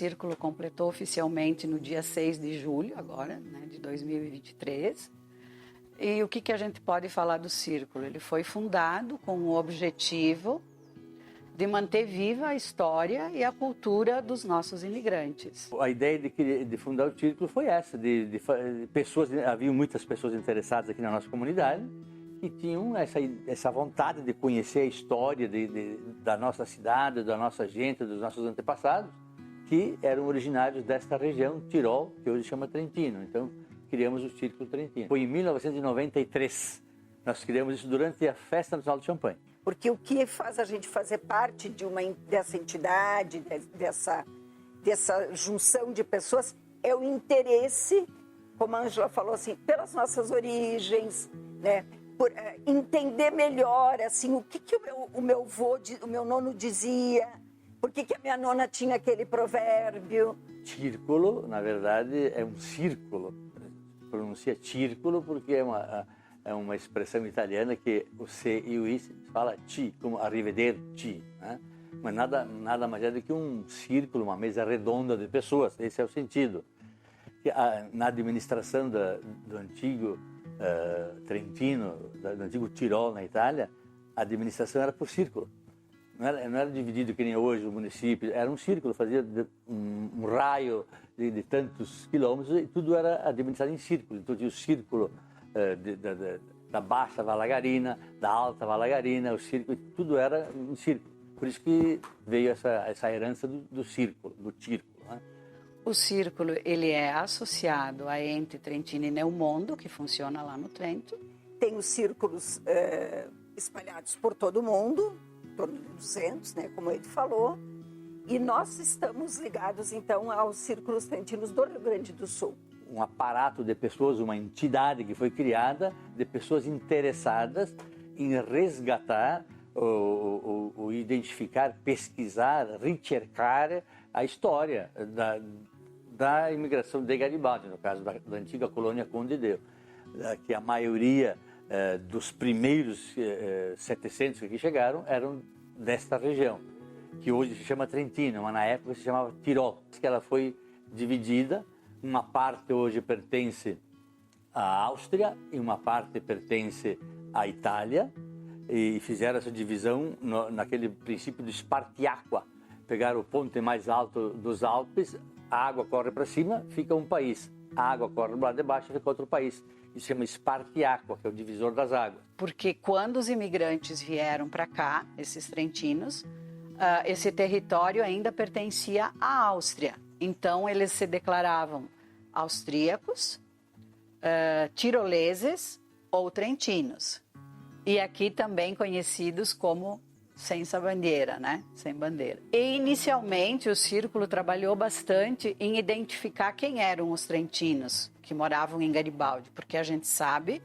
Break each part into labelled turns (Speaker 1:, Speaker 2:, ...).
Speaker 1: Círculo completou oficialmente no dia 6 de julho, agora, né, de 2023. E o que a gente pode falar do Círculo? Ele foi fundado com o objetivo de manter viva a história e a cultura dos nossos imigrantes.
Speaker 2: A ideia de fundar o Círculo foi essa, havia muitas pessoas interessadas aqui na nossa comunidade que tinham essa vontade de conhecer a história da nossa cidade, da nossa gente, dos nossos antepassados, que eram originários desta região, Tirol, que hoje chama Trentino. Então, criamos o Círculo Trentino. Foi em 1993. Nós criamos isso durante a Festa Nacional de Champagne.
Speaker 3: Porque o que faz a gente fazer parte dessa entidade, dessa junção de pessoas, é o interesse, como a Ângela falou assim, pelas nossas origens, né? Por entender melhor assim, o que o meu nono dizia, por que a minha nona tinha aquele provérbio.
Speaker 2: Círculo, na verdade, é um círculo. Pronuncia círculo porque é uma expressão italiana que o C e o I se fala ci, como arrivederci, né? Mas nada mais é do que um círculo, uma mesa redonda de pessoas, esse é o sentido. Na administração do antigo Trentino, do antigo Tirol na Itália, a administração era por círculo. Não era dividido que nem hoje o município, era um círculo, fazia um raio de tantos quilômetros e tudo era administrado em círculo. Então tinha o círculo da Baixa Valagarina, da Alta Valagarina, o círculo, tudo era em círculo. Por isso que veio essa herança do círculo, do círculo, né?
Speaker 1: O Círculo, ele é associado à Ente Trentino e Neumondo, que funciona lá no Trento.
Speaker 3: Tem os círculos espalhados por todo o mundo, em torno de 200, né, como ele falou. E nós estamos ligados, então, aos círculos trentinos do Rio Grande do Sul.
Speaker 2: Um aparato de pessoas, uma entidade que foi criada de pessoas interessadas em resgatar, ou identificar, pesquisar, recercar a história da imigração de Garibaldi, no caso da antiga colônia Conde Deu, que a maioria dos primeiros 700 que aqui chegaram eram desta região, que hoje se chama Trentino, mas na época se chamava Tirol, que ela foi dividida. Uma parte hoje pertence à Áustria e uma parte pertence à Itália, e fizeram essa divisão naquele princípio do Spartiacque. Pegaram o ponto mais alto dos Alpes, a água corre para cima, fica um país. A água corre lá de baixo, fica outro país. Isso se chama Spartiacque, que é o divisor das águas.
Speaker 1: Porque quando os imigrantes vieram para cá, esses trentinos, esse território ainda pertencia à Áustria. Então, eles se declaravam austríacos, tiroleses ou trentinos. E aqui também conhecidos como sem bandeira, né? Sem bandeira. E inicialmente o Círculo trabalhou bastante em identificar quem eram os trentinos que moravam em Garibaldi, porque a gente sabe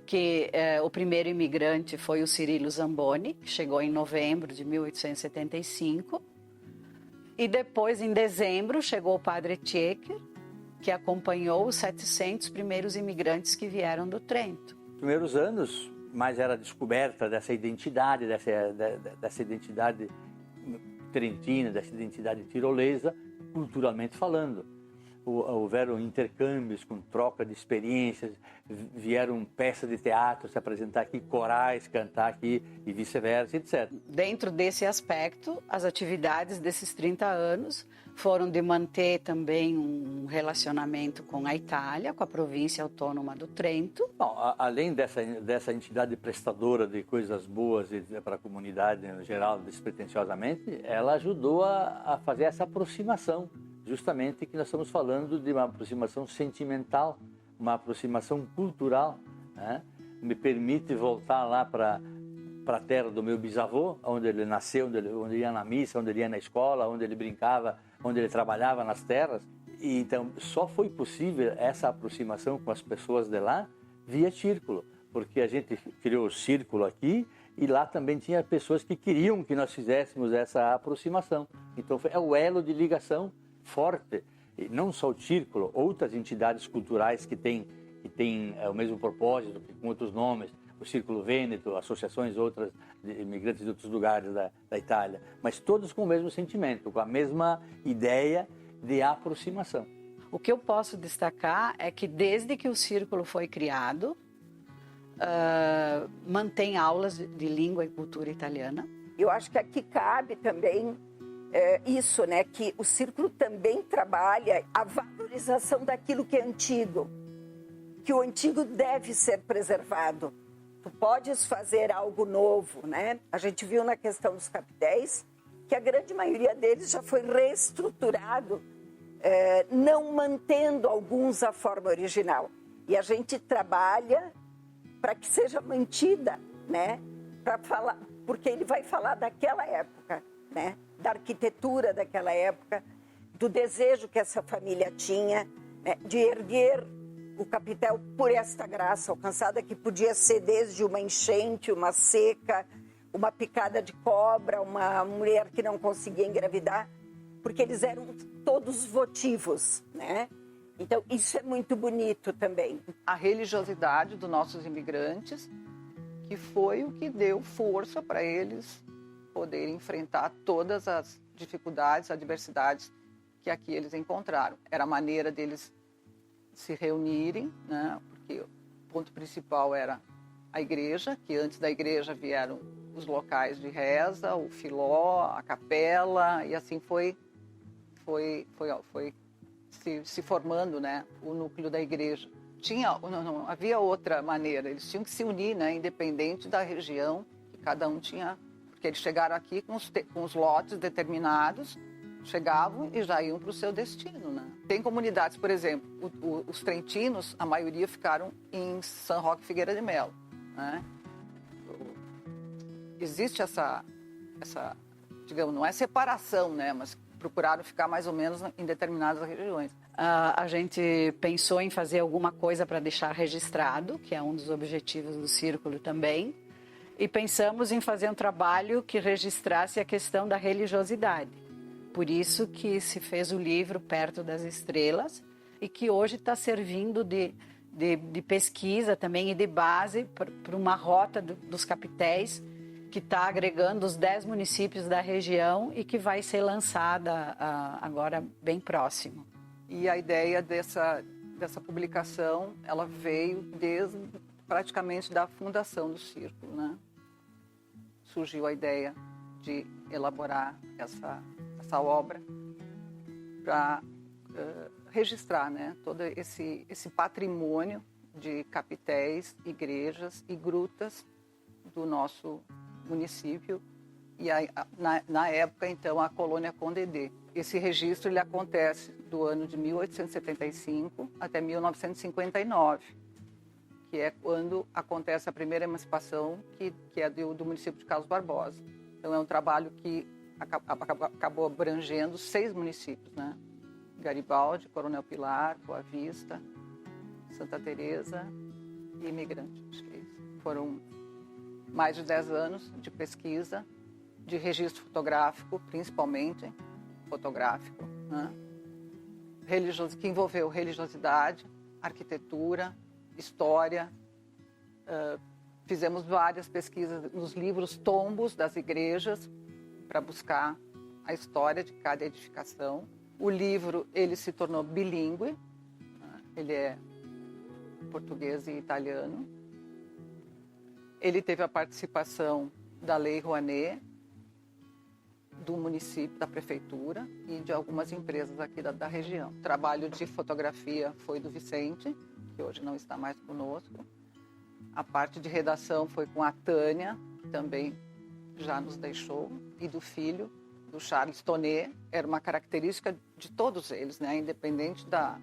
Speaker 1: que o primeiro imigrante foi o Cirilo Zamboni, que chegou em novembro de 1875. E depois, em dezembro, chegou o padre Tjeker, que acompanhou os 700 primeiros imigrantes que vieram do Trento.
Speaker 2: Nos primeiros anos, mais era a descoberta dessa identidade trentina, dessa identidade tirolesa, culturalmente falando. Houveram intercâmbios com troca de experiências, vieram peças de teatro se apresentar aqui, corais cantar aqui e vice-versa, etc.
Speaker 1: Dentro desse aspecto, as atividades desses 30 anos foram de manter também um relacionamento com a Itália, com a província autônoma do Trento.
Speaker 2: Bom, além dessa entidade prestadora de coisas boas para a comunidade em geral, despretensiosamente, ela ajudou a fazer essa aproximação. Justamente que nós estamos falando de uma aproximação sentimental, uma aproximação cultural, né? Me permite voltar lá para a terra do meu bisavô, onde ele nasceu, onde ele ia na missa, onde ele ia na escola, onde ele brincava, onde ele trabalhava nas terras. E então só foi possível essa aproximação com as pessoas de lá via Círculo, porque a gente criou o Círculo aqui e lá também tinha pessoas que queriam que nós fizéssemos essa aproximação. Então é o elo de ligação forte, e não só o Círculo, outras entidades culturais que têm o mesmo propósito, com outros nomes, o Círculo Vêneto, associações outras de imigrantes de outros lugares da Itália, mas todos com o mesmo sentimento, com a mesma ideia de aproximação.
Speaker 1: O que eu posso destacar é que desde que o Círculo foi criado, mantém aulas de língua e cultura italiana.
Speaker 3: Eu acho que aqui cabe também isso, né? Que o Círculo também trabalha a valorização daquilo que é antigo, que o antigo deve ser preservado. Tu podes fazer algo novo, né? A gente viu na questão dos capitéis que a grande maioria deles já foi reestruturado, não mantendo alguns a forma original. E a gente trabalha para que seja mantida, né? Para falar, porque ele vai falar daquela época, né? Da arquitetura daquela época, do desejo que essa família tinha, né? De erguer o capitel por esta graça alcançada, que podia ser desde uma enchente, uma seca, uma picada de cobra, uma mulher que não conseguia engravidar, porque eles eram todos votivos, né? Então, isso é muito bonito também.
Speaker 4: A religiosidade dos nossos imigrantes, que foi o que deu força para eles poderem enfrentar todas as dificuldades, adversidades que aqui eles encontraram. Era a maneira deles se reunirem, né? Porque o ponto principal era a igreja, que antes da igreja vieram os locais de reza, o filó, a capela, e assim foi se formando, né, o núcleo da igreja. Não havia outra maneira, eles tinham que se unir, né, independente da região que cada um tinha, porque eles chegaram aqui com os lotes determinados, chegavam e já iam para o seu destino, né. Tem comunidades, por exemplo, os trentinos, a maioria ficaram em São Roque Figueira de Melo, né. Existe essa, digamos, não é separação, né, mas procuraram ficar mais ou menos em determinadas regiões.
Speaker 1: A gente pensou em fazer alguma coisa para deixar registrado, que é um dos objetivos do Círculo também, e pensamos em fazer um trabalho que registrasse a questão da religiosidade. Por isso que se fez o livro Perto das Estrelas, e que hoje está servindo de pesquisa também e de base para uma rota dos capitéis, que está agregando os 10 municípios da região e que vai ser lançada agora bem próximo.
Speaker 4: E a ideia dessa publicação, ela veio desde praticamente da fundação do Círculo, né? Surgiu a ideia de elaborar essa obra para registrar, né, todo esse patrimônio de capitéis, igrejas e grutas do nosso município, e na época, então, a colônia Condé. Esse registro ele acontece do ano de 1875 até 1959, que é quando acontece a primeira emancipação, que é do município de Carlos Barbosa. Então, é um trabalho que acabou abrangendo 6 municípios, né? Garibaldi, Coronel Pilar, Boa Vista, Santa Teresa e Imigrante. Acho que foram mais de 10 anos de pesquisa, de registro fotográfico, principalmente fotográfico, né? Que envolveu religiosidade, arquitetura, história. Fizemos várias pesquisas nos livros tombos das igrejas para buscar a história de cada edificação. O livro ele se tornou bilíngue, né? Ele é português e italiano. Ele teve a participação da Lei Rouanet, do município, da prefeitura e de algumas empresas aqui da região. O trabalho de fotografia foi do Vicente, que hoje não está mais conosco. A parte de redação foi com a Tânia, que também já nos deixou, e do filho, do Charles Tonnet. Era uma característica de todos eles, né? Independente da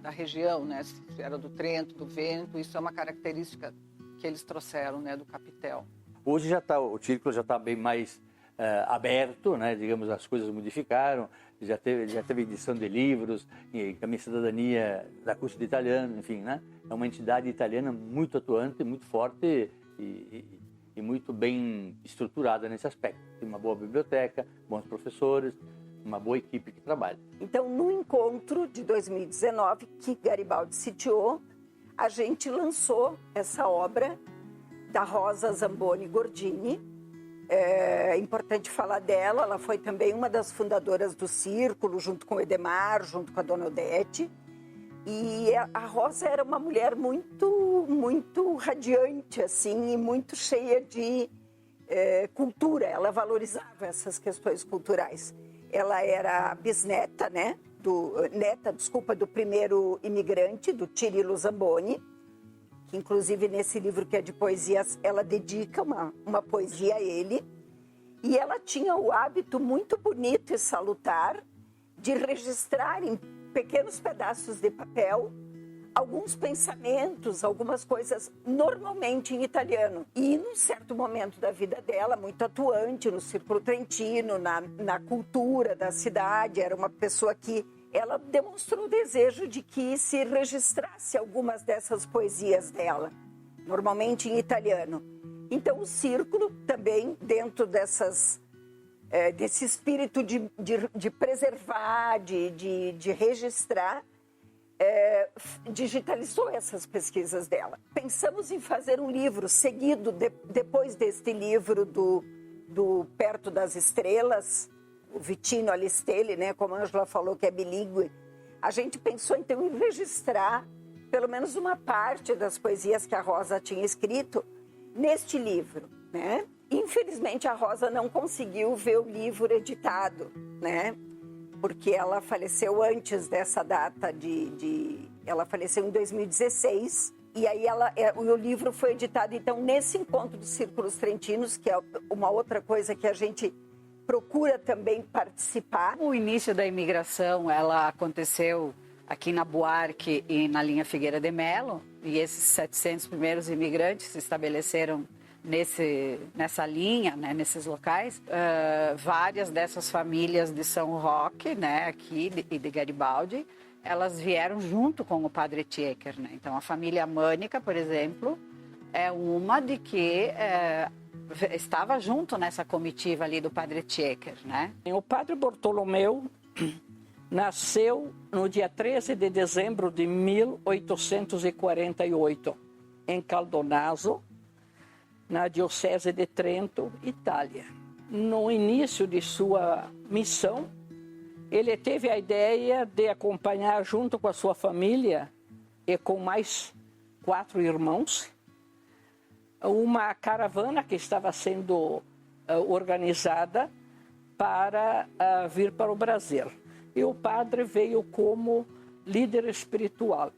Speaker 4: região, né? Se era do Trento, do Vêneto, isso é uma característica que eles trouxeram, né, do capitel.
Speaker 2: Hoje o Círculo já está bem mais aberto, né? Digamos, as coisas modificaram, já teve edição de livros, Caminho Cidadania da Curso de Italiano, enfim, né? É uma entidade italiana muito atuante, muito forte e muito bem estruturada nesse aspecto. Tem uma boa biblioteca, bons professores, uma boa equipe que trabalha.
Speaker 3: Então, no encontro de 2019, que Garibaldi sitiou, a gente lançou essa obra da Rosa Zamboni Gordini, É importante falar dela, ela foi também uma das fundadoras do Círculo, junto com o Edemar, junto com a Dona Odete. E a Rosa era uma mulher muito radiante, assim, e muito cheia de cultura. Ela valorizava essas questões culturais. Ela era bisneta, né? Do primeiro imigrante, do Cirilo Zamboni, que inclusive nesse livro que é de poesias, ela dedica uma poesia a ele. E ela tinha o hábito muito bonito e salutar de registrar em pequenos pedaços de papel alguns pensamentos, algumas coisas, normalmente em italiano. E num certo momento da vida dela, muito atuante no Círculo Trentino, na cultura da cidade, era uma pessoa que ela demonstrou o desejo de que se registrasse algumas dessas poesias dela, normalmente em italiano. Então o Círculo também, dentro desse espírito de preservar, de registrar, digitalizou essas pesquisas dela. Pensamos em fazer um livro seguido depois deste livro do Perto das Estrelas, o Vitino Alistelli, né, como a Ângela falou, que é bilíngue. A gente pensou então em registrar pelo menos uma parte das poesias que a Rosa tinha escrito neste livro, né? Infelizmente a Rosa não conseguiu ver o livro editado, né? Porque ela faleceu antes dessa data ela faleceu em 2016, e aí o livro foi editado então nesse encontro dos Círculos Trentinos, que é uma outra coisa que a gente procura também participar.
Speaker 1: O início da imigração, ela aconteceu aqui na Buarque e na linha Figueira de Melo, e esses 700 primeiros imigrantes se estabeleceram nessa linha, né, nesses locais. Várias dessas famílias de São Roque, né, aqui e de Garibaldi, elas vieram junto com o padre Tiecker, né? Então a família Mânica, por exemplo, é uma de que estava junto nessa comitiva ali do padre Tiecker, né?
Speaker 5: O padre Bartolomeu nasceu no dia 13 de dezembro de 1848 em Caldonazzo, na Diocese de Trento, Itália. No início de sua missão, ele teve a ideia de acompanhar junto com a sua família e com mais 4 irmãos, uma caravana que estava sendo organizada para vir para o Brasil. E o padre veio como líder espiritual.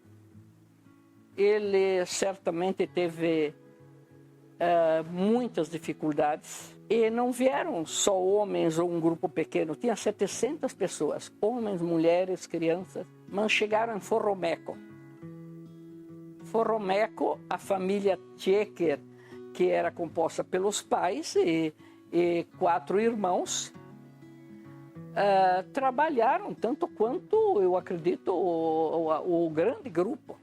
Speaker 5: Ele certamente teve muitas dificuldades, e não vieram só homens ou um grupo pequeno, tinha 700 pessoas, homens, mulheres, crianças, mas chegaram em Forromeco. Forromeco, a família Tiecker, que era composta pelos pais e 4 irmãos, trabalharam tanto quanto, eu acredito, o grande grupo.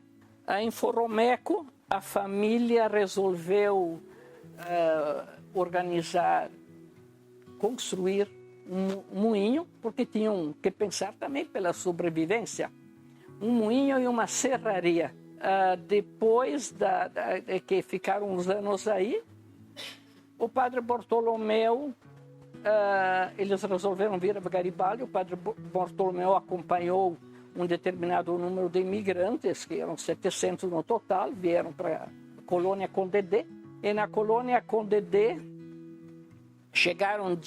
Speaker 5: Em Forromeco, a família resolveu construir um moinho, porque tinham que pensar também pela sobrevivência. Um moinho e uma serraria. Depois que ficaram uns anos aí, o padre Bartolomeu, eles resolveram vir a Garibaldi. O padre Bartolomeu acompanhou um determinado número de imigrantes, que eram 700 no total, vieram para a colônia Condé. E na colônia Condé chegaram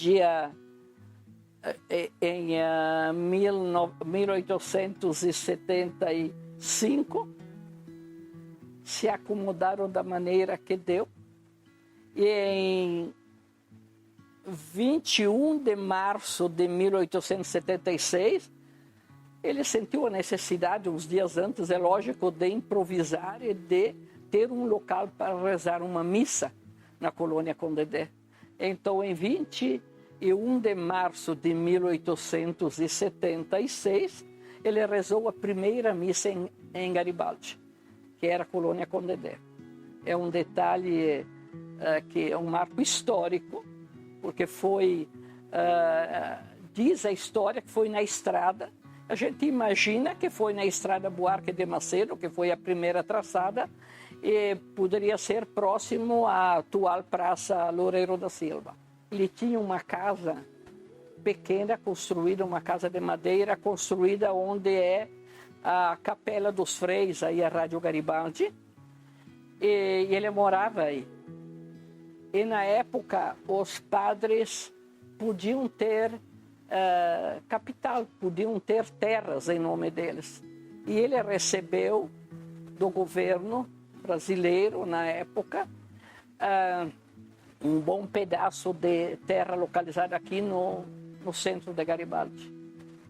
Speaker 5: em 1875, se acomodaram da maneira que deu. E em 21 de março de 1876, ele sentiu a necessidade, uns dias antes, é lógico, de improvisar e de ter um local para rezar uma missa na colônia Condé. Então, em 21 de março de 1876, ele rezou a primeira missa em Garibaldi, que era a colônia Condé. É um detalhe que é um marco histórico, porque diz a história que foi na estrada. A gente imagina que foi na estrada Buarque de Macedo, que foi a primeira traçada, e poderia ser próximo à atual Praça Loureiro da Silva. ele tinha uma casa pequena construída, uma casa de madeira construída onde é a Capela dos Freis, aí a Rádio Garibaldi, e ele morava aí. E na época os padres podiam ter capital, podiam ter terras em nome deles. E ele recebeu do governo brasileiro na época um bom pedaço de terra localizada aqui no centro de Garibaldi,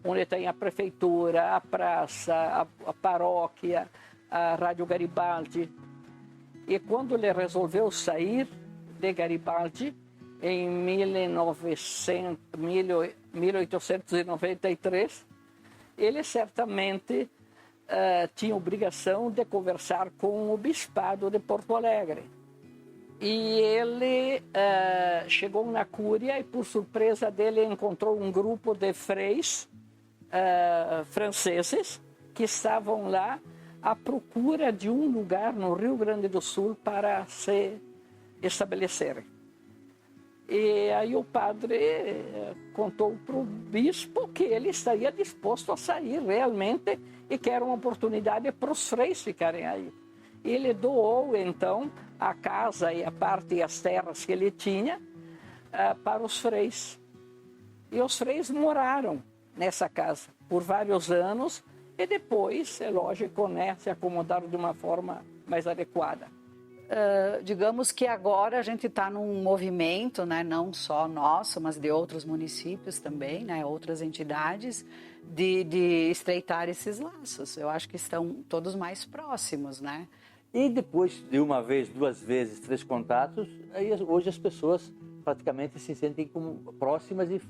Speaker 5: onde tem a prefeitura, a praça, a paróquia, a Rádio Garibaldi. E quando ele resolveu sair de Garibaldi, em 1893, ele certamente tinha obrigação de conversar com o bispado de Porto Alegre. E ele chegou na Cúria e, por surpresa dele, encontrou um grupo de freis franceses que estavam lá à procura de um lugar no Rio Grande do Sul para se estabelecerem. E aí o padre contou para o bispo que ele estaria disposto a sair realmente e que era uma oportunidade para os freis ficarem aí. E ele doou, então, a casa e a parte e as terras que ele tinha para os freis. E os freis moraram nessa casa por vários anos e depois, é lógico, né, se acomodaram de uma forma mais adequada.
Speaker 1: Digamos que agora a gente está num movimento, né, não só nosso, mas de outros municípios também, né, outras entidades, de estreitar esses laços. Eu acho que estão todos mais próximos, né?
Speaker 2: E depois de uma vez, duas vezes, 3 contatos, aí hoje as pessoas praticamente se sentem como próximas e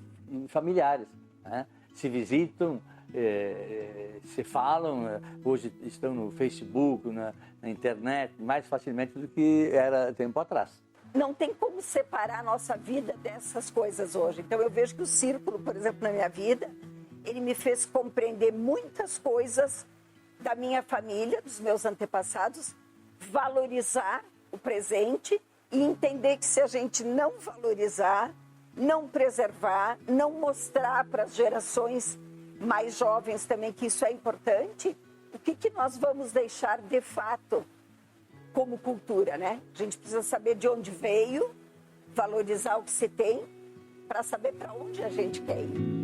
Speaker 2: familiares, né? Se visitam, se falam, hoje estão no Facebook, na internet, mais facilmente do que era tempo atrás.
Speaker 3: Não tem como separar a nossa vida dessas coisas hoje. Então eu vejo que o círculo, por exemplo, na minha vida, ele me fez compreender muitas coisas da minha família, dos meus antepassados, valorizar o presente e entender que se a gente não valorizar, não preservar, não mostrar para as gerações mais jovens também que isso é importante, o que nós vamos deixar de fato como cultura, né? A gente precisa saber de onde veio, valorizar o que se tem, para saber para onde a gente quer ir.